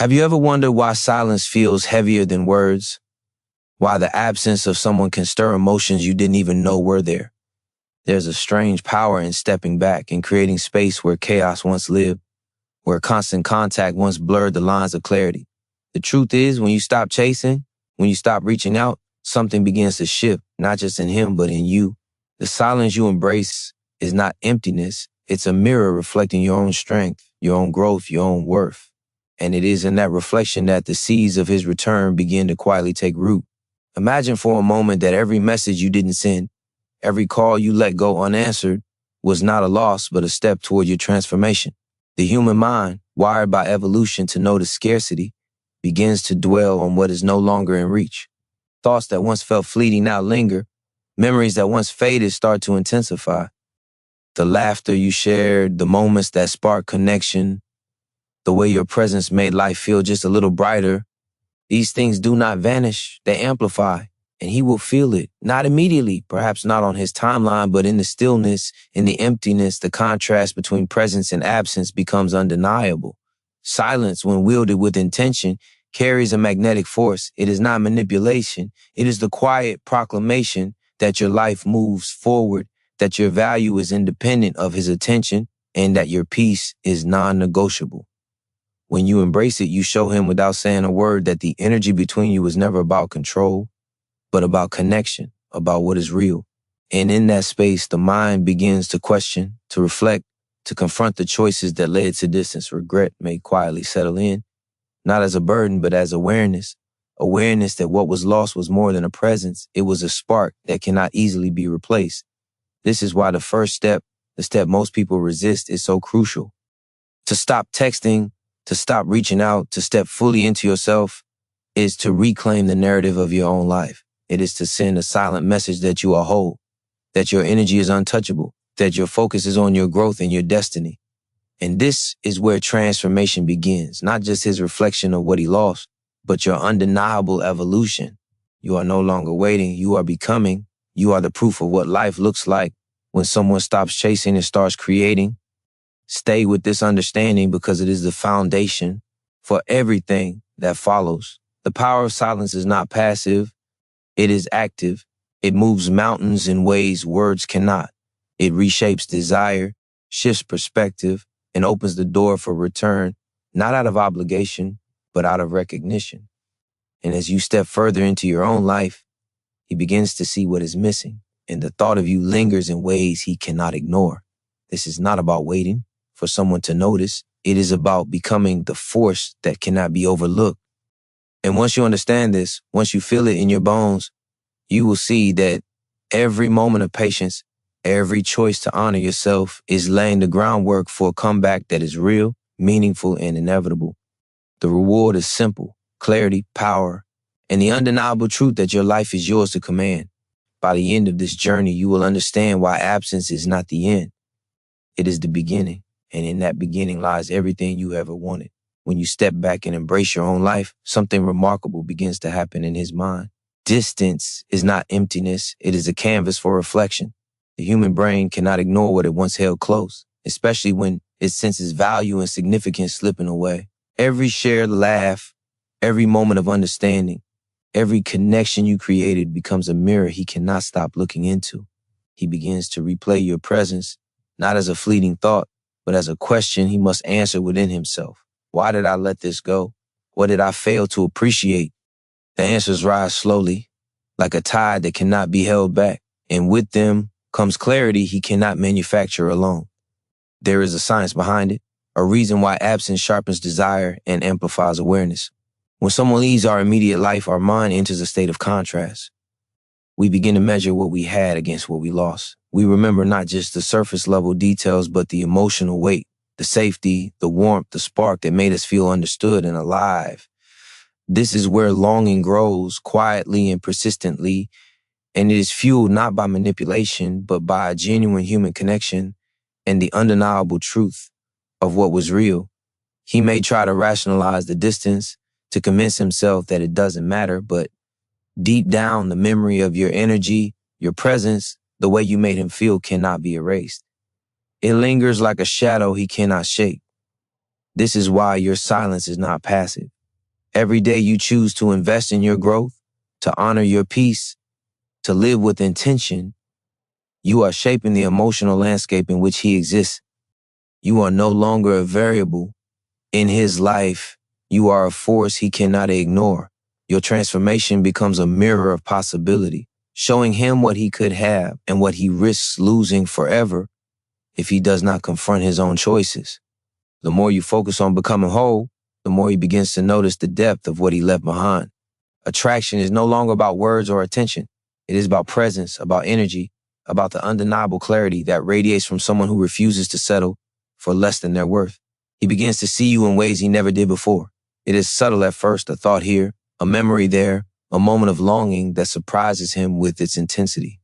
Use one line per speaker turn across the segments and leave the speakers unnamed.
Have you ever wondered why silence feels heavier than words? Why the absence of someone can stir emotions you didn't even know were there? There's a strange power in stepping back and creating space where chaos once lived, where constant contact once blurred the lines of clarity. The truth is, when you stop chasing, when you stop reaching out, something begins to shift, not just in him, but in you. The silence you embrace is not emptiness. It's a mirror reflecting your own strength, your own growth, your own worth. And it is in that reflection that the seeds of his return begin to quietly take root. Imagine for a moment that every message you didn't send, every call you let go unanswered, was not a loss, but a step toward your transformation. The human mind, wired by evolution to notice scarcity, begins to dwell on what is no longer in reach. Thoughts that once felt fleeting now linger. Memories that once faded start to intensify. The laughter you shared, the moments that sparked connection, the way your presence made life feel just a little brighter. These things do not vanish, they amplify, and he will feel it. Not immediately, perhaps not on his timeline, but in the stillness, in the emptiness, the contrast between presence and absence becomes undeniable. Silence, when wielded with intention, carries a magnetic force. It is not manipulation. It is the quiet proclamation that your life moves forward, that your value is independent of his attention, and that your peace is non-negotiable. When you embrace it, you show him without saying a word that the energy between you was never about control, but about connection, about what is real. And in that space, the mind begins to question, to reflect, to confront the choices that led to distance. Regret may quietly settle in, not as a burden, but as awareness. Awareness that what was lost was more than a presence. It was a spark that cannot easily be replaced. This is why the first step, the step most people resist, is so crucial. To stop texting, to stop reaching out, to step fully into yourself, is to reclaim the narrative of your own life. It is to send a silent message that you are whole, that your energy is untouchable, that your focus is on your growth and your destiny. And this is where transformation begins, not just his reflection of what he lost, but your undeniable evolution. You are no longer waiting, you are becoming. You are the proof of what life looks like when someone stops chasing and starts creating. Stay with this understanding because it is the foundation for everything that follows. The power of silence is not passive. It is active. It moves mountains in ways words cannot. It reshapes desire, shifts perspective, and opens the door for return, not out of obligation, but out of recognition. And as you step further into your own life, he begins to see what is missing, and the thought of you lingers in ways he cannot ignore. This is not about waiting for someone to notice. It is about becoming the force that cannot be overlooked. And once you understand this, once you feel it in your bones, you will see that every moment of patience, every choice to honor yourself is laying the groundwork for a comeback that is real, meaningful, and inevitable. The reward is simple: clarity, power, and the undeniable truth that your life is yours to command. By the end of this journey, you will understand why absence is not the end. It is the beginning, and in that beginning lies everything you ever wanted. When you step back and embrace your own life, something remarkable begins to happen in his mind. Distance is not emptiness, it is a canvas for reflection. The human brain cannot ignore what it once held close, especially when it senses value and significance slipping away. Every shared laugh, every moment of understanding, every connection you created becomes a mirror he cannot stop looking into. He begins to replay your presence, not as a fleeting thought, but as a question he must answer within himself. Why did I let this go? What did I fail to appreciate? The answers rise slowly, like a tide that cannot be held back, and with them comes clarity he cannot manufacture alone. There is a science behind it, a reason why absence sharpens desire and amplifies awareness. When someone leaves our immediate life, our mind enters a state of contrast. We begin to measure what we had against what we lost. We remember not just the surface level details, but the emotional weight, the safety, the warmth, the spark that made us feel understood and alive. This is where longing grows quietly and persistently, and it is fueled not by manipulation, but by a genuine human connection and the undeniable truth of what was real. He may try to rationalize the distance to convince himself that it doesn't matter, but deep down, the memory of your energy, your presence, the way you made him feel cannot be erased. It lingers like a shadow he cannot shake. This is why your silence is not passive. Every day you choose to invest in your growth, to honor your peace, to live with intention, you are shaping the emotional landscape in which he exists. You are no longer a variable in his life. You are a force he cannot ignore. Your transformation becomes a mirror of possibility, showing him what he could have and what he risks losing forever if he does not confront his own choices. The more you focus on becoming whole, the more he begins to notice the depth of what he left behind. Attraction is no longer about words or attention. It is about presence, about energy, about the undeniable clarity that radiates from someone who refuses to settle for less than their worth. He begins to see you in ways he never did before. It is subtle at first, a thought here, a memory there, a moment of longing that surprises him with its intensity.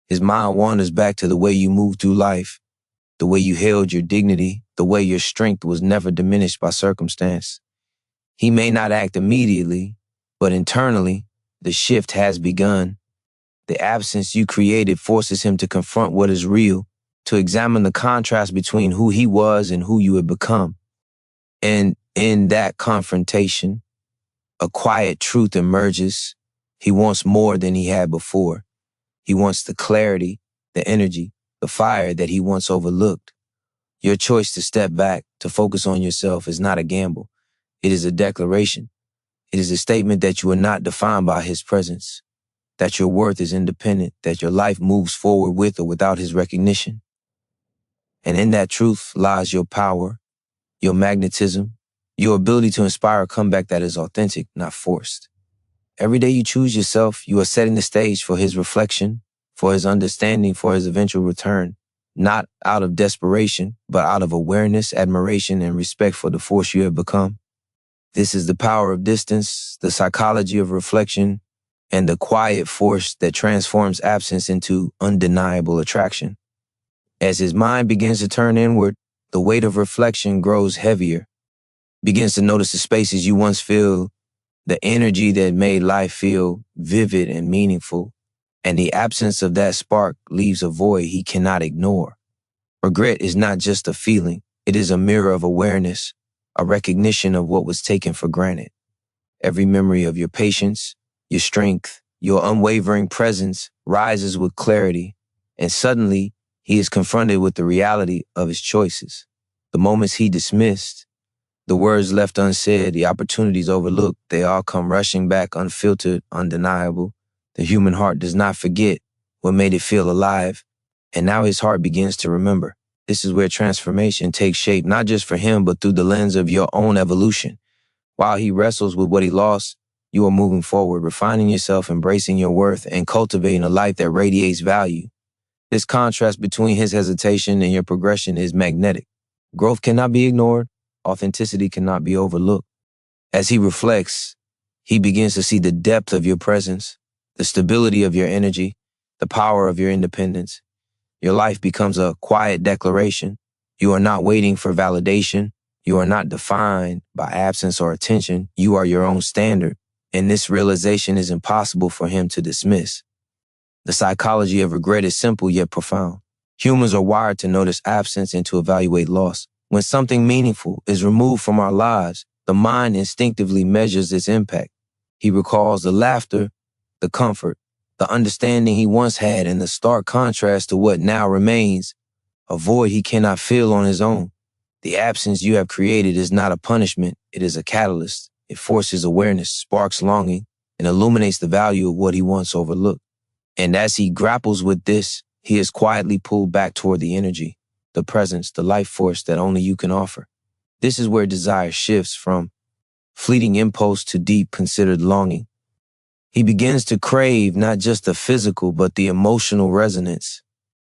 His mind wanders back to the way you moved through life, the way you held your dignity, the way your strength was never diminished by circumstance. He may not act immediately, but internally, the shift has begun. The absence you created forces him to confront what is real, to examine the contrast between who he was and who you had become. And in that confrontation, a quiet truth emerges. He wants more than he had before. He wants the clarity, the energy, the fire that he once overlooked. Your choice to step back, to focus on yourself, is not a gamble. It is a declaration. It is a statement that you are not defined by his presence, that your worth is independent, that your life moves forward with or without his recognition. And in that truth lies your power, your magnetism, your ability to inspire a comeback that is authentic, not forced. Every day you choose yourself, you are setting the stage for his reflection, for his understanding, for his eventual return, not out of desperation, but out of awareness, admiration, and respect for the force you have become. This is the power of distance, the psychology of reflection, and the quiet force that transforms absence into undeniable attraction. As his mind begins to turn inward, the weight of reflection grows heavier, begins to notice the spaces you once filled, the energy that made life feel vivid and meaningful, and the absence of that spark leaves a void he cannot ignore. Regret is not just a feeling, it is a mirror of awareness, a recognition of what was taken for granted. Every memory of your patience, your strength, your unwavering presence rises with clarity, and suddenly he is confronted with the reality of his choices. The moments he dismissed, the words left unsaid, the opportunities overlooked, they all come rushing back unfiltered, undeniable. The human heart does not forget what made it feel alive, and now his heart begins to remember. This is where transformation takes shape, not just for him, but through the lens of your own evolution. While he wrestles with what he lost, you are moving forward, refining yourself, embracing your worth, and cultivating a life that radiates value. This contrast between his hesitation and your progression is magnetic. Growth cannot be ignored. Authenticity cannot be overlooked. As he reflects, he begins to see the depth of your presence, the stability of your energy, the power of your independence. Your life becomes a quiet declaration. You are not waiting for validation. You are not defined by absence or attention. You are your own standard, and this realization is impossible for him to dismiss. The psychology of regret is simple yet profound. Humans are wired to notice absence and to evaluate loss. When something meaningful is removed from our lives, the mind instinctively measures its impact. He recalls the laughter, the comfort, the understanding he once had, and the stark contrast to what now remains, a void he cannot fill on his own. The absence you have created is not a punishment, it is a catalyst. It forces awareness, sparks longing, and illuminates the value of what he once overlooked. And as he grapples with this, he is quietly pulled back toward the energy, the presence, the life force that only you can offer. This is where desire shifts from fleeting impulse to deep considered longing. He begins to crave not just the physical, but the emotional resonance,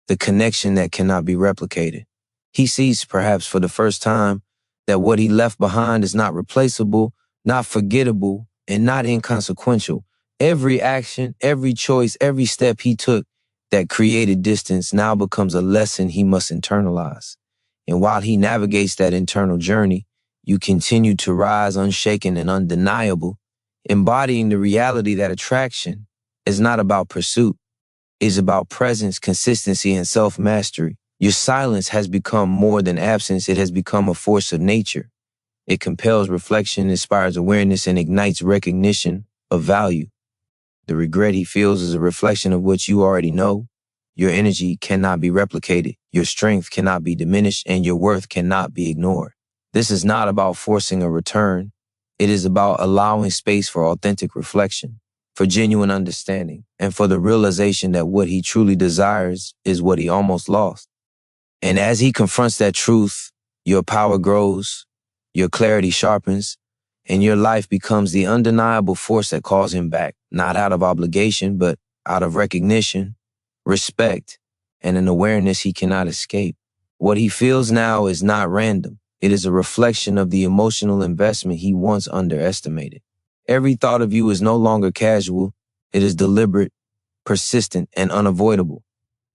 the connection that cannot be replicated. He sees, perhaps for the first time, that what he left behind is not replaceable, not forgettable, and not inconsequential. Every action, every choice, every step he took that created distance now becomes a lesson he must internalize. And while he navigates that internal journey, you continue to rise unshaken and undeniable, embodying the reality that attraction is not about pursuit, it's about presence, consistency, and self-mastery. Your silence has become more than absence, it has become a force of nature. It compels reflection, inspires awareness, and ignites recognition of value. The regret he feels is a reflection of what you already know. Your energy cannot be replicated, your strength cannot be diminished, and your worth cannot be ignored. This is not about forcing a return. It is about allowing space for authentic reflection, for genuine understanding, and for the realization that what he truly desires is what he almost lost. And as he confronts that truth, your power grows, your clarity sharpens, and your life becomes the undeniable force that calls him back, not out of obligation, but out of recognition, respect, and an awareness he cannot escape. What he feels now is not random. It is a reflection of the emotional investment he once underestimated. Every thought of you is no longer casual. It is deliberate, persistent, and unavoidable.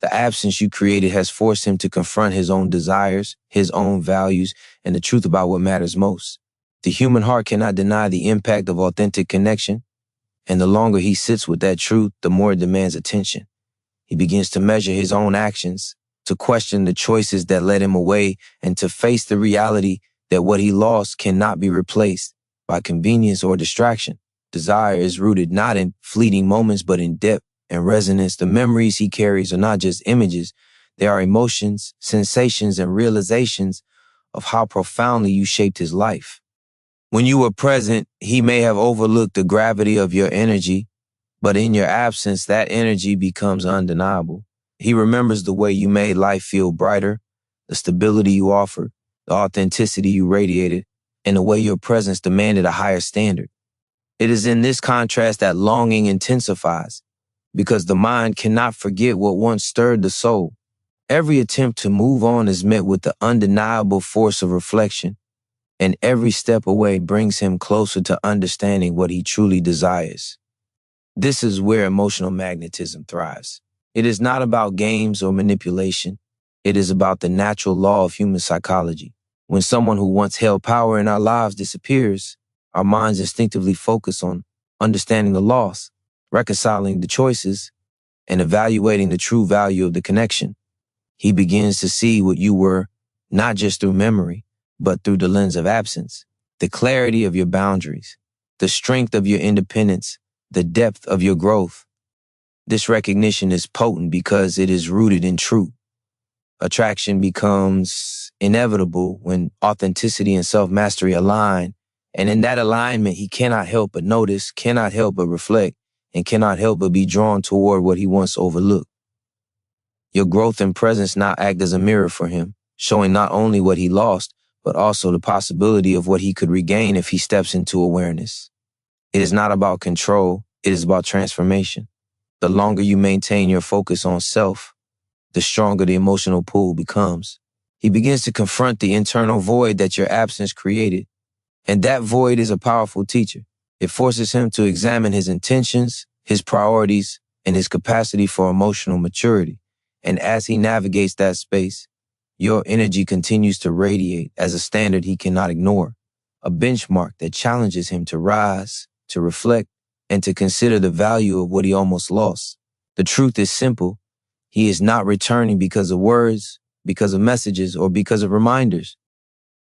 The absence you created has forced him to confront his own desires, his own values, and the truth about what matters most. The human heart cannot deny the impact of authentic connection, and the longer he sits with that truth, the more it demands attention. He begins to measure his own actions, to question the choices that led him away, and to face the reality that what he lost cannot be replaced by convenience or distraction. Desire is rooted not in fleeting moments, but in depth and resonance. The memories he carries are not just images, they are emotions, sensations, and realizations of how profoundly you shaped his life. When you were present, he may have overlooked the gravity of your energy, but in your absence, that energy becomes undeniable. He remembers the way you made life feel brighter, the stability you offered, the authenticity you radiated, and the way your presence demanded a higher standard. It is in this contrast that longing intensifies, because the mind cannot forget what once stirred the soul. Every attempt to move on is met with the undeniable force of reflection, and every step away brings him closer to understanding what he truly desires. This is where emotional magnetism thrives. It is not about games or manipulation. It is about the natural law of human psychology. When someone who once held power in our lives disappears, our minds instinctively focus on understanding the loss, reconciling the choices, and evaluating the true value of the connection. He begins to see what you were, not just through memory, but through the lens of absence, the clarity of your boundaries, the strength of your independence, the depth of your growth. This recognition is potent because it is rooted in truth. Attraction becomes inevitable when authenticity and self-mastery align, and in that alignment, he cannot help but notice, cannot help but reflect, and cannot help but be drawn toward what he once overlooked. Your growth and presence now act as a mirror for him, showing not only what he lost, but also the possibility of what he could regain if he steps into awareness. It is not about control, it is about transformation. The longer you maintain your focus on self, the stronger the emotional pull becomes. He begins to confront the internal void that your absence created, and that void is a powerful teacher. It forces him to examine his intentions, his priorities, and his capacity for emotional maturity. And as he navigates that space, your energy continues to radiate as a standard he cannot ignore, a benchmark that challenges him to rise, to reflect, and to consider the value of what he almost lost. The truth is simple. He is not returning because of words, because of messages, or because of reminders.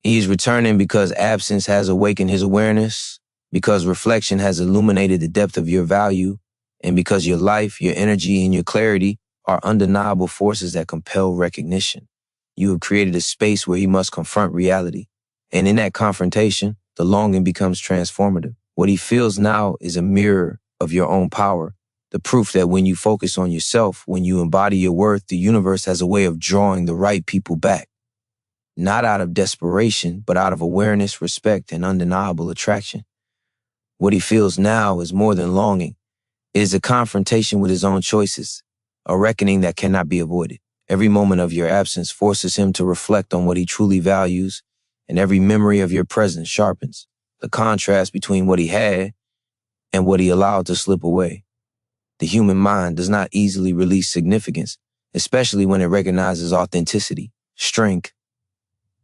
He is returning because absence has awakened his awareness, because reflection has illuminated the depth of your value, and because your life, your energy, and your clarity are undeniable forces that compel recognition. You have created a space where he must confront reality. And in that confrontation, the longing becomes transformative. What he feels now is a mirror of your own power, the proof that when you focus on yourself, when you embody your worth, the universe has a way of drawing the right people back. Not out of desperation, but out of awareness, respect, and undeniable attraction. What he feels now is more than longing. It is a confrontation with his own choices, a reckoning that cannot be avoided. Every moment of your absence forces him to reflect on what he truly values, and every memory of your presence sharpens the contrast between what he had and what he allowed to slip away. The human mind does not easily release significance, especially when it recognizes authenticity, strength,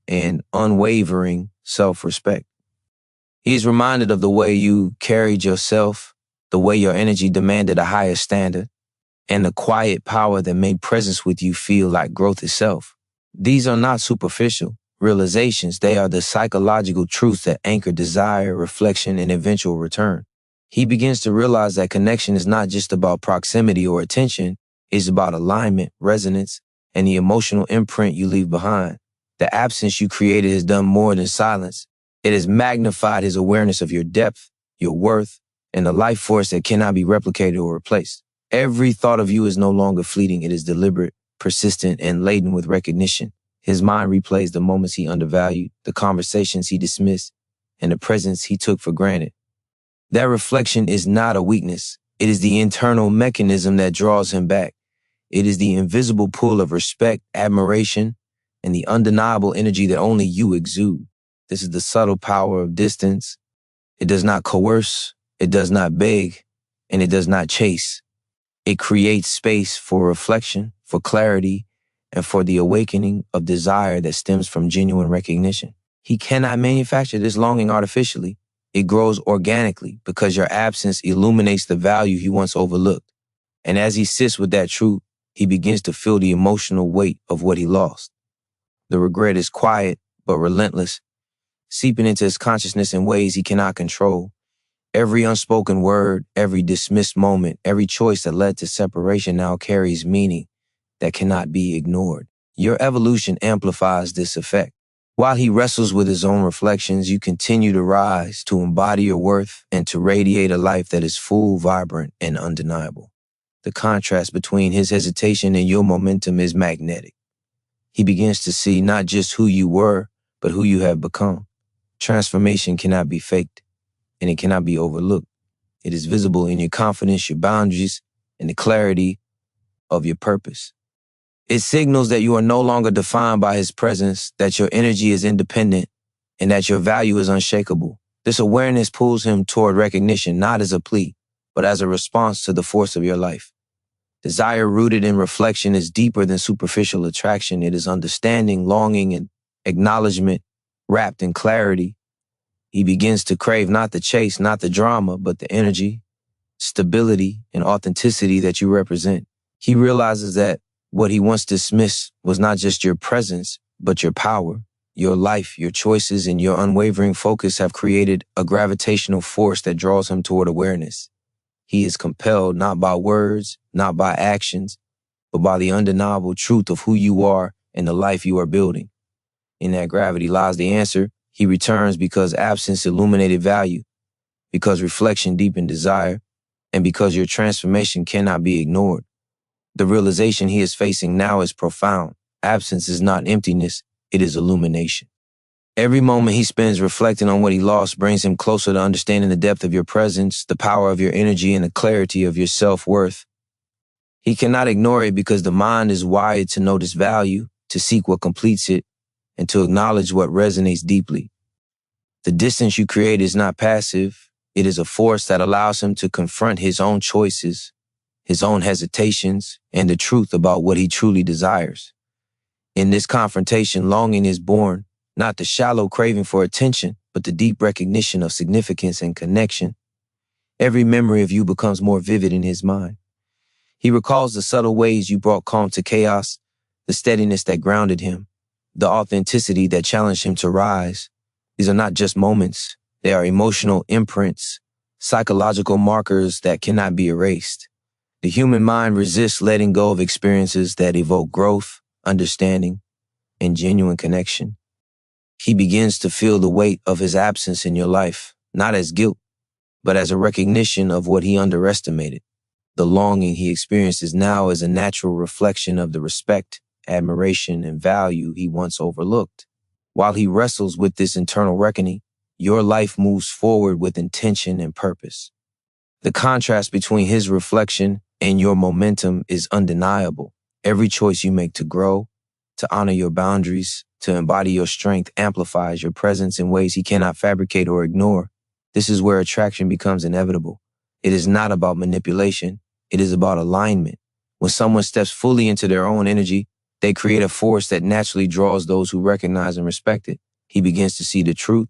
and unwavering self-respect. He is reminded of the way you carried yourself, the way your energy demanded a higher standard, and the quiet power that made presence with you feel like growth itself. These are not superficial. Realizations, they are the psychological truths that anchor desire, reflection, and eventual return. He begins to realize that connection is not just about proximity or attention, it's about alignment, resonance, and the emotional imprint you leave behind. The absence you created has done more than silence. It has magnified his awareness of your depth, your worth, and the life force that cannot be replicated or replaced. Every thought of you is no longer fleeting. It is deliberate, persistent, and laden with recognition. His mind replays the moments he undervalued, the conversations he dismissed, and the presence he took for granted. That reflection is not a weakness. It is the internal mechanism that draws him back. It is the invisible pull of respect, admiration, and the undeniable energy that only you exude. This is the subtle power of distance. It does not coerce, it does not beg, and it does not chase. It creates space for reflection, for clarity, and for the awakening of desire that stems from genuine recognition. He cannot manufacture this longing artificially. It grows organically because your absence illuminates the value he once overlooked. And as he sits with that truth, he begins to feel the emotional weight of what he lost. The regret is quiet but relentless, seeping into his consciousness in ways he cannot control. Every unspoken word, every dismissed moment, every choice that led to separation now carries meaning that cannot be ignored. Your evolution amplifies this effect. While he wrestles with his own reflections, you continue to rise, to embody your worth, and to radiate a life that is full, vibrant, and undeniable. The contrast between his hesitation and your momentum is magnetic. He begins to see not just who you were, but who you have become. Transformation cannot be faked, and it cannot be overlooked. It is visible in your confidence, your boundaries, and the clarity of your purpose. It signals that you are no longer defined by his presence, that your energy is independent, and that your value is unshakable. This awareness pulls him toward recognition, not as a plea, but as a response to the force of your life. Desire rooted in reflection is deeper than superficial attraction. It is understanding, longing, and acknowledgement wrapped in clarity. He begins to crave not the chase, not the drama, but the energy, stability, and authenticity that you represent. He realizes that what he once dismissed was not just your presence, but your power. Your life, your choices, and your unwavering focus have created a gravitational force that draws him toward awareness. He is compelled not by words, not by actions, but by the undeniable truth of who you are and the life you are building. In that gravity lies the answer. He returns because absence illuminated value, because reflection deepened desire, and because your transformation cannot be ignored. The realization he is facing now is profound. Absence is not emptiness, it is illumination. Every moment he spends reflecting on what he lost brings him closer to understanding the depth of your presence, the power of your energy, and the clarity of your self-worth. He cannot ignore it because the mind is wired to notice value, to seek what completes it, and to acknowledge what resonates deeply. The distance you create is not passive. It is a force that allows him to confront his own choices, his own hesitations, and the truth about what he truly desires. In this confrontation, longing is born, not the shallow craving for attention, but the deep recognition of significance and connection. Every memory of you becomes more vivid in his mind. He recalls the subtle ways you brought calm to chaos, the steadiness that grounded him, the authenticity that challenged him to rise. These are not just moments. They are emotional imprints, psychological markers that cannot be erased. The human mind resists letting go of experiences that evoke growth, understanding, and genuine connection. He begins to feel the weight of his absence in your life, not as guilt, but as a recognition of what he underestimated. The longing he experiences now is a natural reflection of the respect, admiration, and value he once overlooked. While he wrestles with this internal reckoning, your life moves forward with intention and purpose. The contrast between his reflection and your momentum is undeniable. Every choice you make to grow, to honor your boundaries, to embody your strength amplifies your presence in ways he cannot fabricate or ignore. This is where attraction becomes inevitable. It is not about manipulation. It is about alignment. When someone steps fully into their own energy, they create a force that naturally draws those who recognize and respect it. He begins to see the truth.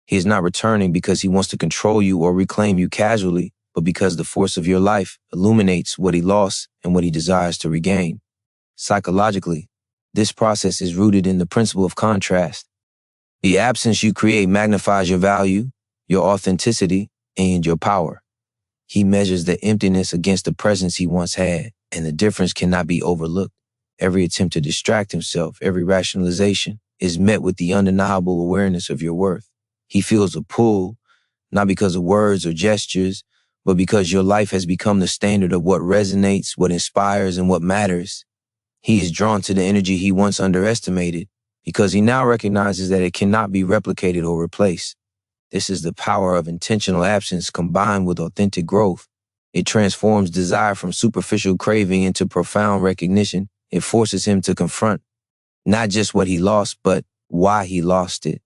He is not returning because he wants to control you or reclaim you casually, but because the force of your life illuminates what he lost and what he desires to regain. Psychologically, This process is rooted in the principle of contrast. The absence you create magnifies your value, your authenticity, and your power. He measures the emptiness against the presence he once had, and the difference cannot be overlooked. Every attempt to distract himself, every rationalization, is met with the undeniable awareness of your worth. He feels a pull, not because of words or gestures, but because your life has become the standard of what resonates, what inspires, and what matters. He is drawn to the energy he once underestimated because he now recognizes that it cannot be replicated or replaced. This is the power of intentional absence combined with authentic growth. It transforms desire from superficial craving into profound recognition. It forces him to confront not just what he lost, but why he lost it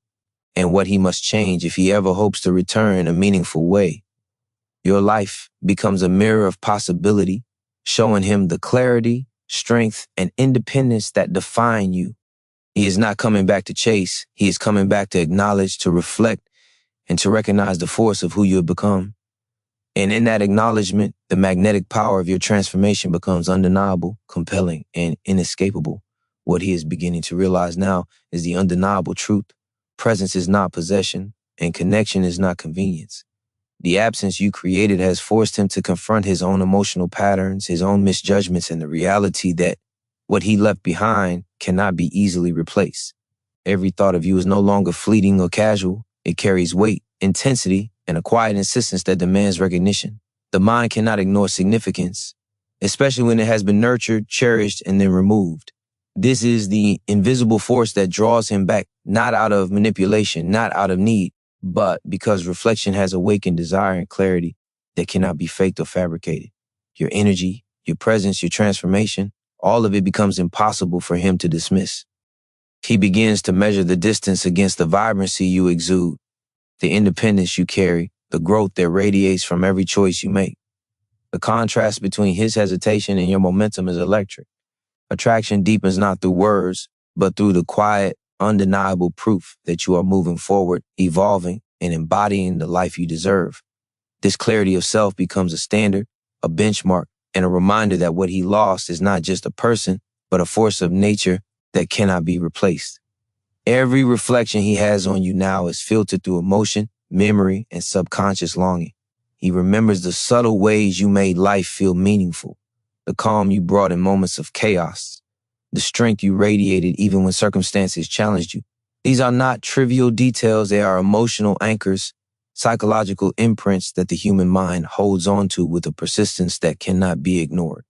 and what he must change if he ever hopes to return in a meaningful way. Your life becomes a mirror of possibility, showing him the clarity, strength, and independence that define you. He is not coming back to chase. He is coming back to acknowledge, to reflect, and to recognize the force of who you have become. And in that acknowledgement, the magnetic power of your transformation becomes undeniable, compelling, and inescapable. What he is beginning to realize now is the undeniable truth. Presence is not possession, and connection is not convenience. The absence you created has forced him to confront his own emotional patterns, his own misjudgments, and the reality that what he left behind cannot be easily replaced. Every thought of you is no longer fleeting or casual. It carries weight, intensity, and a quiet insistence that demands recognition. The mind cannot ignore significance, especially when it has been nurtured, cherished, and then removed. This is the invisible force that draws him back, not out of manipulation, not out of need, but because reflection has awakened desire and clarity that cannot be faked or fabricated. Your energy, your presence, your transformation, all of it becomes impossible for him to dismiss. He begins to measure the distance against the vibrancy you exude, the independence you carry, the growth that radiates from every choice you make. The contrast between his hesitation and your momentum is electric. Attraction deepens not through words, but through the quiet, undeniable proof that you are moving forward, evolving, and embodying the life you deserve. This clarity of self becomes a standard, a benchmark, and a reminder that what he lost is not just a person, but a force of nature that cannot be replaced. Every reflection he has on you now is filtered through emotion, memory, and subconscious longing. He remembers the subtle ways you made life feel meaningful, the calm you brought in moments of chaos, the strength you radiated even when circumstances challenged you. These are not trivial details, they are emotional anchors, psychological imprints that the human mind holds on to with a persistence that cannot be ignored.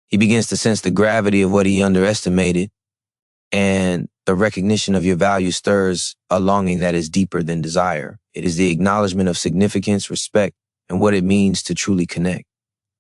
He begins to sense the gravity of what he underestimated, and the recognition of your value stirs a longing that is deeper than desire. It is the acknowledgement of significance, respect, and what it means to truly connect.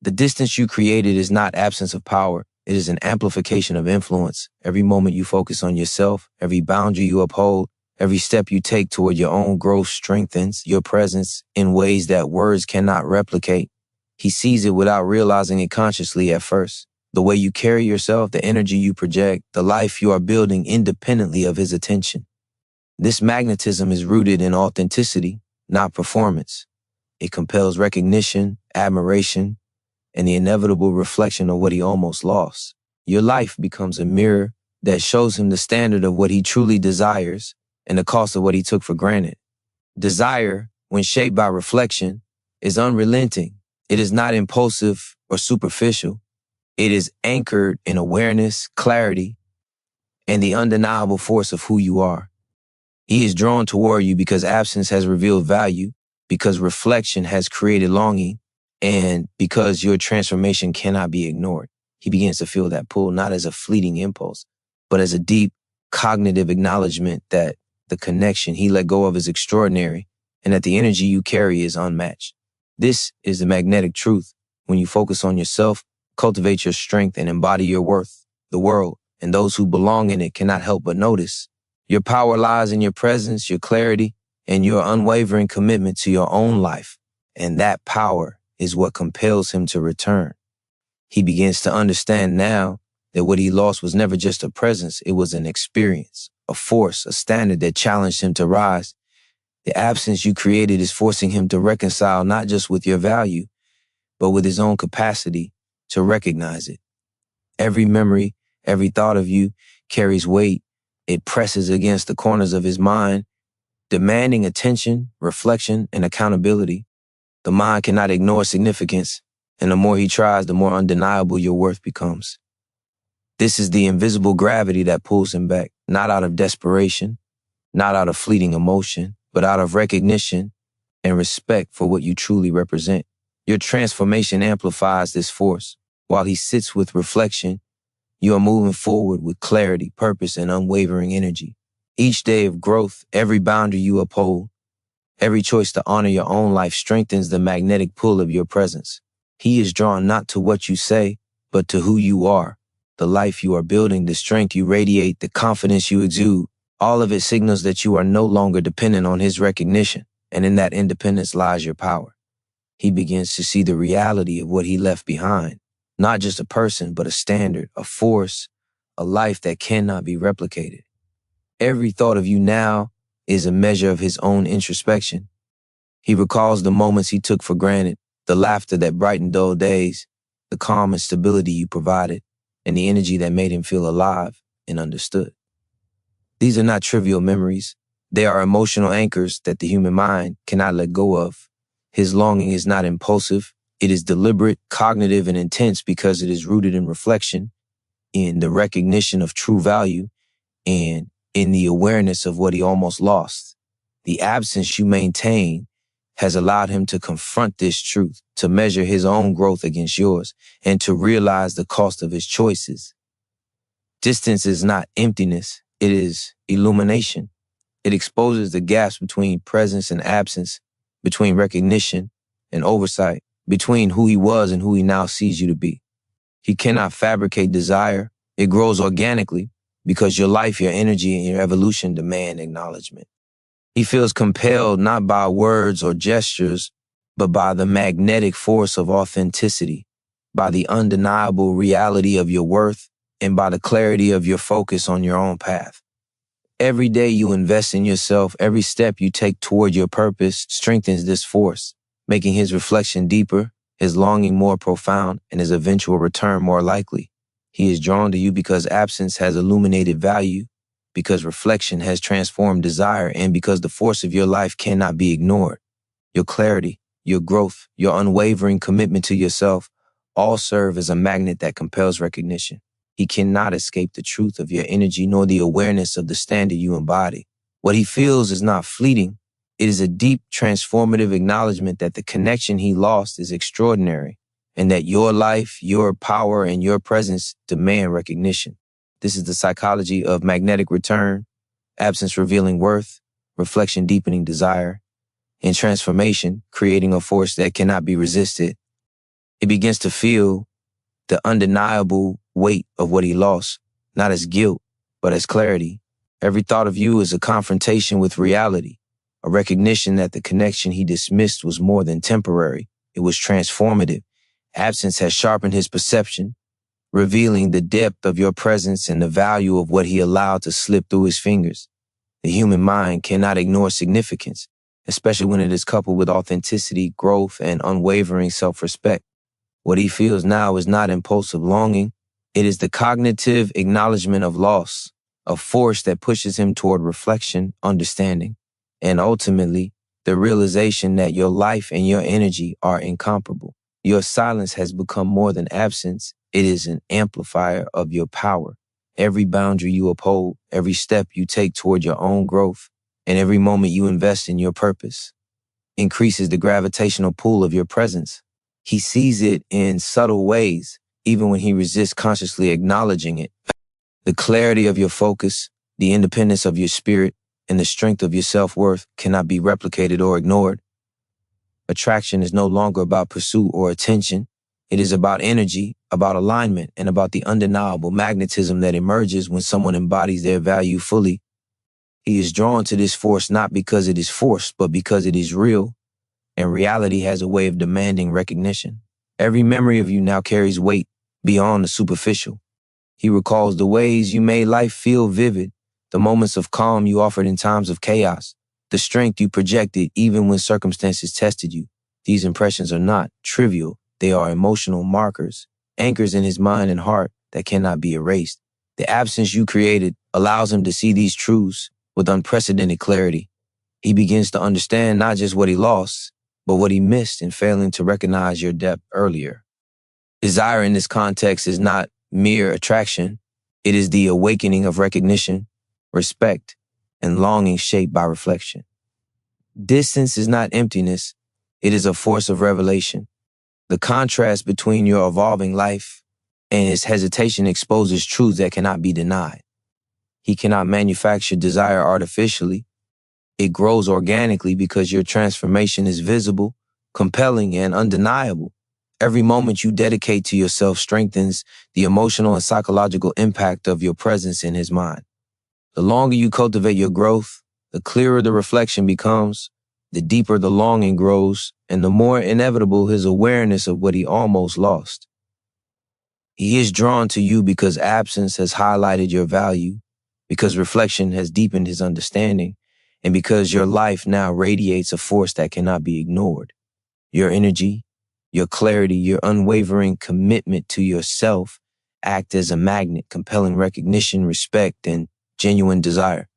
The distance you created is not absence of power. It is an amplification of influence. Every moment you focus on yourself, every boundary you uphold, every step you take toward your own growth strengthens your presence in ways that words cannot replicate. He sees it without realizing it consciously at first. The way you carry yourself, the energy you project, the life you are building independently of his attention. This magnetism is rooted in authenticity, not performance. It compels recognition, admiration, and the inevitable reflection of what he almost lost. Your life becomes a mirror that shows him the standard of what he truly desires and the cost of what he took for granted. Desire, when shaped by reflection, is unrelenting. It is not impulsive or superficial. It is anchored in awareness, clarity, and the undeniable force of who you are. He is drawn toward you because absence has revealed value, because reflection has created longing, and because your transformation cannot be ignored. He begins to feel that pull not as a fleeting impulse, but as a deep cognitive acknowledgement that the connection he let go of is extraordinary and that the energy you carry is unmatched. This is the magnetic truth. When you focus on yourself, cultivate your strength, and embody your worth, the world and those who belong in it cannot help but notice. Your power lies in your presence, your clarity, and your unwavering commitment to your own life. And that power is what compels him to return. He begins to understand now that what he lost was never just a presence, it was an experience, a force, a standard that challenged him to rise. The absence you created is forcing him to reconcile not just with your value, but with his own capacity to recognize it. Every memory, every thought of you carries weight. It presses against the corners of his mind, demanding attention, reflection, and accountability. The mind cannot ignore significance, and the more he tries, the more undeniable your worth becomes. This is the invisible gravity that pulls him back, not out of desperation, not out of fleeting emotion, but out of recognition and respect for what you truly represent. Your transformation amplifies this force. While he sits with reflection, you are moving forward with clarity, purpose, and unwavering energy. Each day of growth, every boundary you uphold, every choice to honor your own life strengthens the magnetic pull of your presence. He is drawn not to what you say, but to who you are, the life you are building, the strength you radiate, the confidence you exude. All of it signals that you are no longer dependent on his recognition, and in that independence lies your power. He begins to see the reality of what he left behind, not just a person, but a standard, a force, a life that cannot be replicated. Every thought of you now is a measure of his own introspection. He recalls the moments he took for granted, the laughter that brightened dull days, the calm and stability you provided, and the energy that made him feel alive and understood. These are not trivial memories. They are emotional anchors that the human mind cannot let go of. His longing is not impulsive. It is deliberate, cognitive, and intense because it is rooted in reflection, in the recognition of true value, and in the awareness of what he almost lost. The absence you maintain has allowed him to confront this truth, to measure his own growth against yours, and to realize the cost of his choices. Distance is not emptiness. It is illumination. It exposes the gaps between presence and absence, between recognition and oversight, between who he was and who he now sees you to be. He cannot fabricate desire. It grows organically because your life, your energy, and your evolution demand acknowledgement. He feels compelled not by words or gestures, but by the magnetic force of authenticity, by the undeniable reality of your worth, and by the clarity of your focus on your own path. Every day you invest in yourself, every step you take toward your purpose strengthens this force, making his reflection deeper, his longing more profound, and his eventual return more likely. He is drawn to you because absence has illuminated value, because reflection has transformed desire, and because the force of your life cannot be ignored. Your clarity, your growth, your unwavering commitment to yourself all serve as a magnet that compels recognition. He cannot escape the truth of your energy nor the awareness of the standard you embody. What he feels is not fleeting. It is a deep, transformative acknowledgement that the connection he lost is extraordinary and that your life, your power, and your presence demand recognition. This is the psychology of magnetic return, absence revealing worth, reflection deepening desire, and transformation creating a force that cannot be resisted. It begins to feel the undeniable weight of what he lost, not as guilt, but as clarity. Every thought of you is a confrontation with reality, a recognition that the connection he dismissed was more than temporary. It was transformative. Absence has sharpened his perception, revealing the depth of your presence and the value of what he allowed to slip through his fingers. The human mind cannot ignore significance, especially when it is coupled with authenticity, growth, and unwavering self-respect. What he feels now is not impulsive longing. It is the cognitive acknowledgement of loss, a force that pushes him toward reflection, understanding, and ultimately, the realization that your life and your energy are incomparable. Your silence has become more than absence. It is an amplifier of your power. Every boundary you uphold, every step you take toward your own growth, and every moment you invest in your purpose increases the gravitational pull of your presence. He sees it in subtle ways, even when he resists consciously acknowledging it. The clarity of your focus, the independence of your spirit, and the strength of your self-worth cannot be replicated or ignored. Attraction is no longer about pursuit or attention. It is about energy, about alignment, and about the undeniable magnetism that emerges when someone embodies their value fully. He is drawn to this force not because it is forced, but because it is real, and reality has a way of demanding recognition. Every memory of you now carries weight beyond the superficial. He recalls the ways you made life feel vivid, the moments of calm you offered in times of chaos, the strength you projected even when circumstances tested you. These impressions are not trivial. They are emotional markers, anchors in his mind and heart that cannot be erased. The absence you created allows him to see these truths with unprecedented clarity. He begins to understand not just what he lost, but what he missed in failing to recognize your depth earlier. Desire in this context is not mere attraction. It is the awakening of recognition, respect, and longing shaped by reflection. Distance is not emptiness. It is a force of revelation. The contrast between your evolving life and his hesitation exposes truths that cannot be denied. He cannot manufacture desire artificially. It grows organically because your transformation is visible, compelling, and undeniable. Every moment you dedicate to yourself strengthens the emotional and psychological impact of your presence in his mind. The longer you cultivate your growth, the clearer the reflection becomes, the deeper the longing grows, and the more inevitable his awareness of what he almost lost. He is drawn to you because absence has highlighted your value, because reflection has deepened his understanding, and because your life now radiates a force that cannot be ignored. Your energy, your clarity, your unwavering commitment to yourself act as a magnet, compelling recognition, respect, and genuine desire.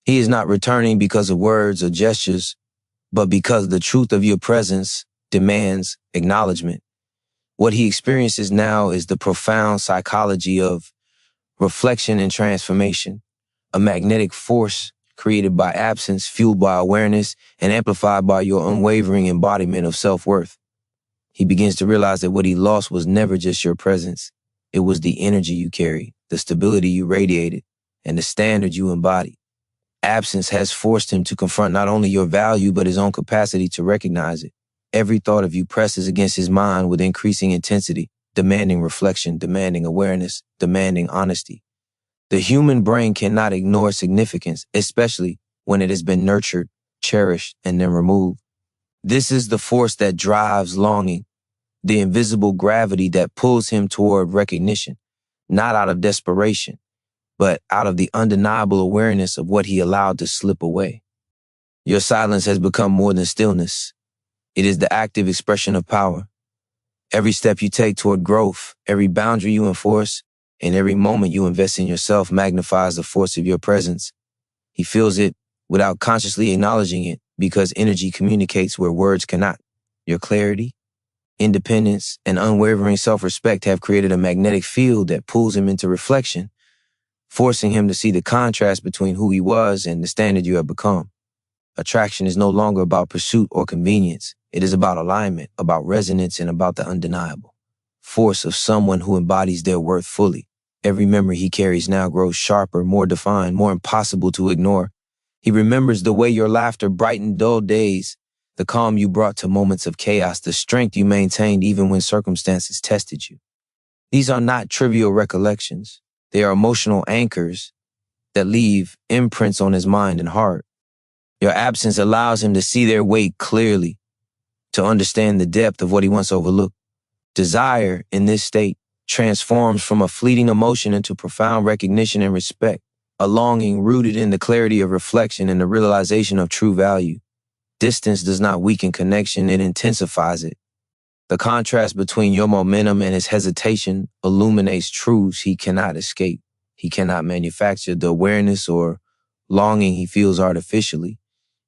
He is not returning because of words or gestures, but because the truth of your presence demands acknowledgement. What he experiences now is the profound psychology of reflection and transformation, a magnetic force created by absence, fueled by awareness, and amplified by your unwavering embodiment of self-worth. He begins to realize that what he lost was never just your presence. It was the energy you carried, the stability you radiated, and the standard you embodied. Absence has forced him to confront not only your value, but his own capacity to recognize it. Every thought of you presses against his mind with increasing intensity, demanding reflection, demanding awareness, demanding honesty. The human brain cannot ignore significance, especially when it has been nurtured, cherished, and then removed. This is the force that drives longing, the invisible gravity that pulls him toward recognition, not out of desperation, but out of the undeniable awareness of what he allowed to slip away. Your silence has become more than stillness. It is the active expression of power. Every step you take toward growth, every boundary you enforce, and every moment you invest in yourself magnifies the force of your presence. He feels it without consciously acknowledging it because energy communicates where words cannot. Your clarity, independence, and unwavering self-respect have created a magnetic field that pulls him into reflection, forcing him to see the contrast between who he was and the standard you have become. Attraction is no longer about pursuit or convenience. It is about alignment, about resonance, and about the undeniable force of someone who embodies their worth fully. Every memory he carries now grows sharper, more defined, more impossible to ignore. He remembers the way your laughter brightened dull days, the calm you brought to moments of chaos, the strength you maintained even when circumstances tested you. These are not trivial recollections. They are emotional anchors that leave imprints on his mind and heart. Your absence allows him to see their weight clearly, to understand the depth of what he once overlooked. Desire, in this state, transforms from a fleeting emotion into profound recognition and respect, a longing rooted in the clarity of reflection and the realization of true value. Distance does not weaken connection, it intensifies it. The contrast between your momentum and his hesitation illuminates truths he cannot escape. He cannot manufacture the awareness or longing he feels artificially.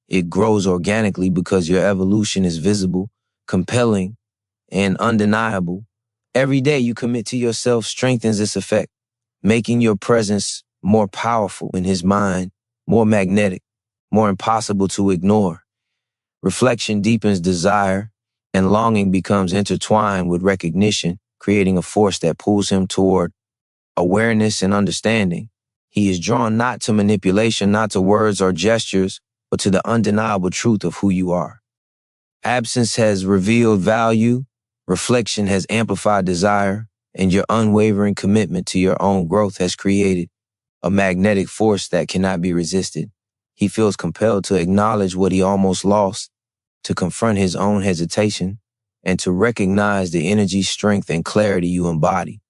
It grows organically because your evolution is visible, compelling, and undeniable. Every day you commit to yourself strengthens this effect, making your presence more powerful in his mind, more magnetic, more impossible to ignore. Reflection deepens desire, and longing becomes intertwined with recognition, creating a force that pulls him toward awareness and understanding. He is drawn not to manipulation, not to words or gestures, but to the undeniable truth of who you are. Absence has revealed value, reflection has amplified desire, and your unwavering commitment to your own growth has created a magnetic force that cannot be resisted. He feels compelled to acknowledge what he almost lost, to confront his own hesitation, and to recognize the energy, strength, and clarity you embody.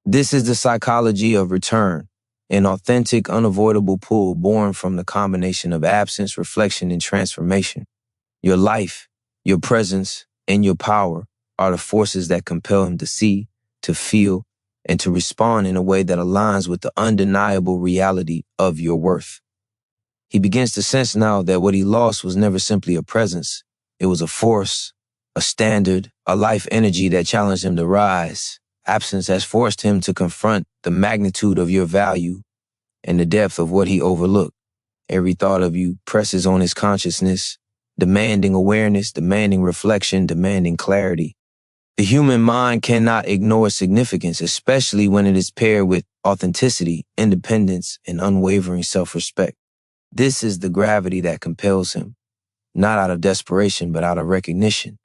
This is the psychology of return, an authentic, unavoidable pull born from the combination of absence, reflection, and transformation. Your life, your presence, and your power are the forces that compel him to see, to feel, and to respond in a way that aligns with the undeniable reality of your worth. He begins to sense now that what he lost was never simply a presence. It was a force, a standard, a life energy that challenged him to rise. Absence has forced him to confront the magnitude of your value and the depth of what he overlooked. Every thought of you presses on his consciousness, demanding awareness, demanding reflection, demanding clarity. The human mind cannot ignore significance, especially when it is paired with authenticity, independence, and unwavering self-respect. This is the gravity that compels him, not out of desperation, but out of recognition.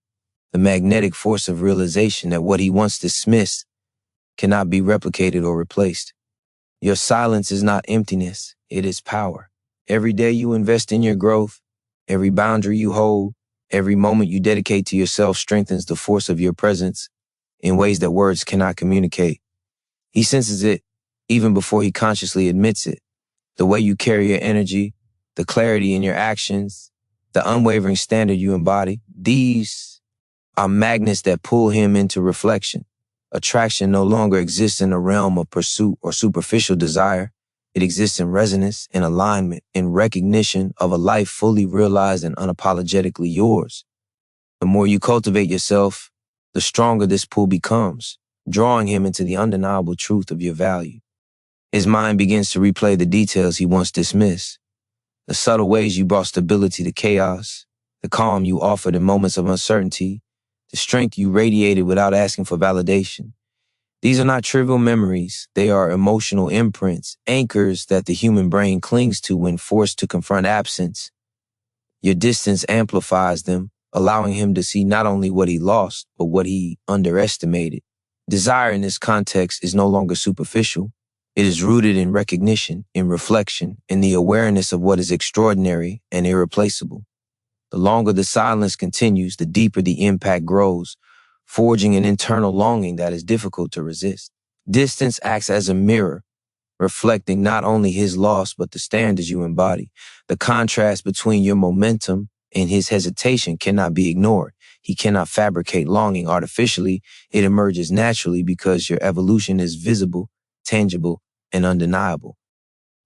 The magnetic force of realization that what he once dismissed cannot be replicated or replaced. Your silence is not emptiness, it is power. Every day you invest in your growth, every boundary you hold, every moment you dedicate to yourself strengthens the force of your presence in ways that words cannot communicate. He senses it even before he consciously admits it. The way you carry your energy, the clarity in your actions, the unwavering standard you embody, these are magnets that pull him into reflection. Attraction no longer exists in the realm of pursuit or superficial desire. It exists in resonance, in alignment, in recognition of a life fully realized and unapologetically yours. The more you cultivate yourself, the stronger this pull becomes, drawing him into the undeniable truth of your value. His mind begins to replay the details he once dismissed. The subtle ways you brought stability to chaos, the calm you offered in moments of uncertainty, the strength you radiated without asking for validation. These are not trivial memories. They are emotional imprints, anchors that the human brain clings to when forced to confront absence. Your distance amplifies them, allowing him to see not only what he lost, but what he underestimated. Desire in this context is no longer superficial. It is rooted in recognition, in reflection, in the awareness of what is extraordinary and irreplaceable. The longer the silence continues, the deeper the impact grows, forging an internal longing that is difficult to resist. Distance acts as a mirror, reflecting not only his loss, but the standards you embody. The contrast between your momentum and his hesitation cannot be ignored. He cannot fabricate longing artificially. It emerges naturally because your evolution is visible, tangible, and undeniable.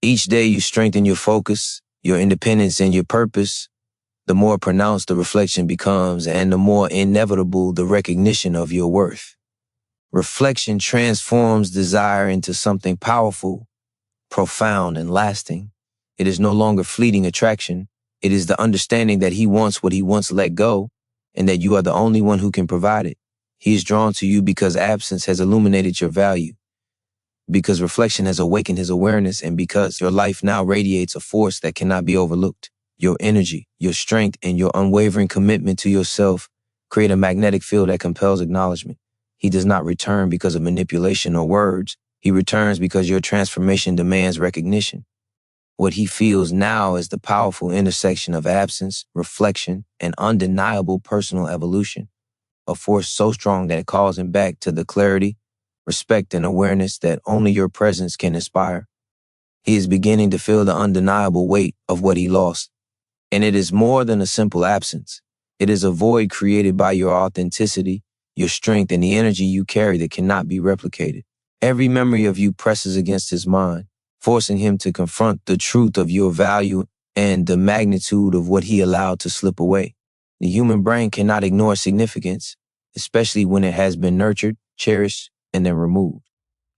Each day you strengthen your focus, your independence, and your purpose, the more pronounced the reflection becomes and the more inevitable the recognition of your worth. Reflection transforms desire into something powerful, profound, and lasting. It is no longer fleeting attraction. It is the understanding that he wants what he once let go and that you are the only one who can provide it. He is drawn to you because absence has illuminated your value, because reflection has awakened his awareness, and because your life now radiates a force that cannot be overlooked. Your energy, your strength, and your unwavering commitment to yourself create a magnetic field that compels acknowledgement. He does not return because of manipulation or words. He returns because your transformation demands recognition. What he feels now is the powerful intersection of absence, reflection, and undeniable personal evolution, a force so strong that it calls him back to the clarity, respect, and awareness that only your presence can inspire. He is beginning to feel the undeniable weight of what he lost. And it is more than a simple absence. It is a void created by your authenticity, your strength, and the energy you carry that cannot be replicated. Every memory of you presses against his mind, forcing him to confront the truth of your value and the magnitude of what he allowed to slip away. The human brain cannot ignore significance, especially when it has been nurtured, cherished, and then removed.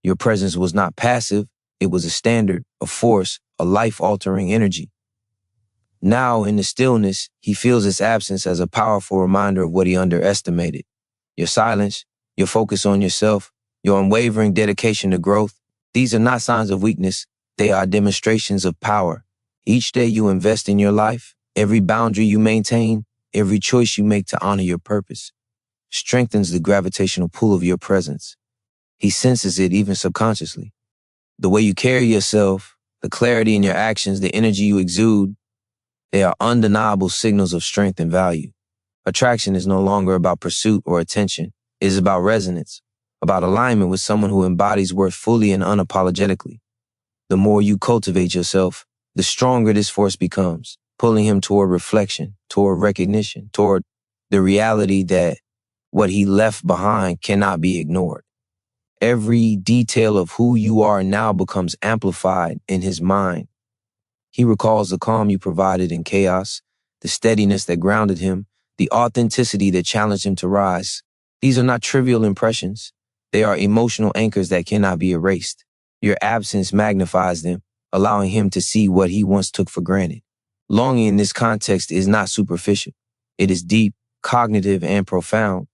Your presence was not passive. It was a standard, a force, a life-altering energy. Now, in the stillness, he feels its absence as a powerful reminder of what he underestimated. Your silence, your focus on yourself, your unwavering dedication to growth, these are not signs of weakness. They are demonstrations of power. Each day you invest in your life, every boundary you maintain, every choice you make to honor your purpose, strengthens the gravitational pull of your presence. He senses it even subconsciously. The way you carry yourself, the clarity in your actions, the energy you exude, they are undeniable signals of strength and value. Attraction is no longer about pursuit or attention. It is about resonance, about alignment with someone who embodies worth fully and unapologetically. The more you cultivate yourself, the stronger this force becomes, pulling him toward reflection, toward recognition, toward the reality that what he left behind cannot be ignored. Every detail of who you are now becomes amplified in his mind. He recalls the calm you provided in chaos, the steadiness that grounded him, the authenticity that challenged him to rise. These are not trivial impressions. They are emotional anchors that cannot be erased. Your absence magnifies them, allowing him to see what he once took for granted. Longing in this context is not superficial. It is deep, cognitive, and profound,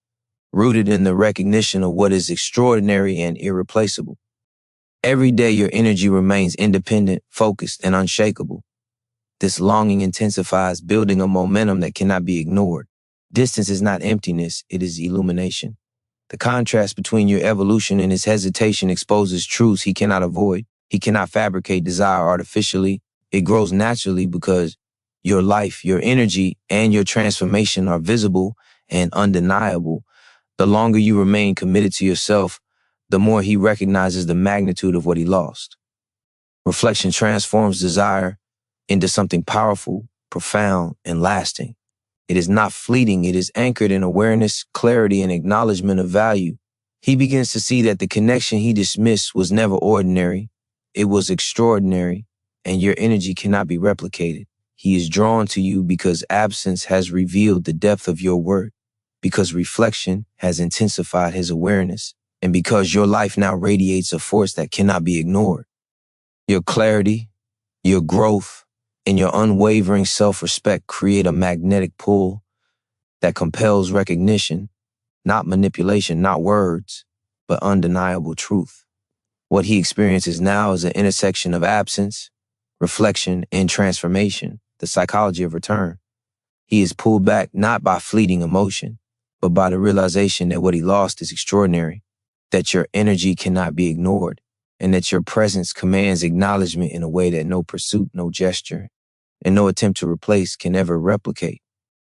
rooted in the recognition of what is extraordinary and irreplaceable. Every day your energy remains independent, focused, and unshakable. This longing intensifies, building a momentum that cannot be ignored. Distance is not emptiness, it is illumination. The contrast between your evolution and his hesitation exposes truths he cannot avoid. He cannot fabricate desire artificially. It grows naturally because your life, your energy, and your transformation are visible and undeniable. The longer you remain committed to yourself, the more he recognizes the magnitude of what he lost. Reflection transforms desire into something powerful, profound, and lasting. It is not fleeting, it is anchored in awareness, clarity, and acknowledgement of value. He begins to see that the connection he dismissed was never ordinary, it was extraordinary, and your energy cannot be replicated. He is drawn to you because absence has revealed the depth of your worth, because reflection has intensified his awareness, and because your life now radiates a force that cannot be ignored. Your clarity, your growth, and your unwavering self-respect create a magnetic pull that compels recognition, not manipulation, not words, but undeniable truth. What he experiences now is an intersection of absence, reflection, and transformation, the psychology of return. He is pulled back not by fleeting emotion, but by the realization that what he lost is extraordinary, that your energy cannot be ignored, and that your presence commands acknowledgement in a way that no pursuit, no gesture, and no attempt to replace can ever replicate.